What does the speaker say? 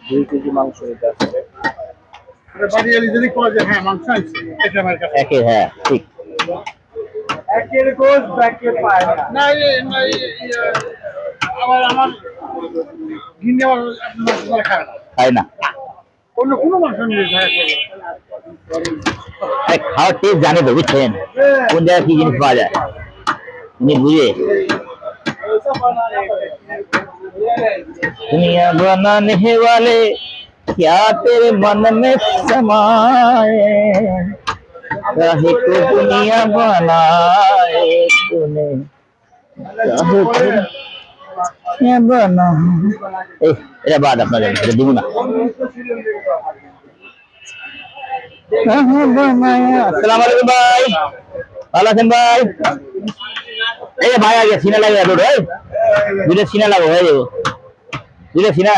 2 KG মাংস এটা আছে। বাড়িয়ালি যদি কয় যে হ্যাঁ মাংস আনছে এটা আমার কাছে একে, হ্যাঁ ঠিক। একের গোস ব্যাকের পায় না না আবার আমার গিন্নি আবার মাংস করে খায় না তাই না? অন্য কোনো মাংস নিয়ে যায় খাওয়ার টেস্ট জানে তো, বুঝছেন কোন জায়গায় কি জিনিস পাওয়া যায় উনি বুঝে। दुनिया बनाने वाले क्या तेरे मन में समाए, काहे को दुनिया बनाए तूने, काहे को बना। এটা বাদ আপনার জন্য, এটা দিব না। আসসালামু আলাইকুম ভাই, ভালো আছেন ভাই? এই ভাই আগে সিনা লাগে দুটো সিনা লাগো হয়ে যাবো, দুটো সিনা।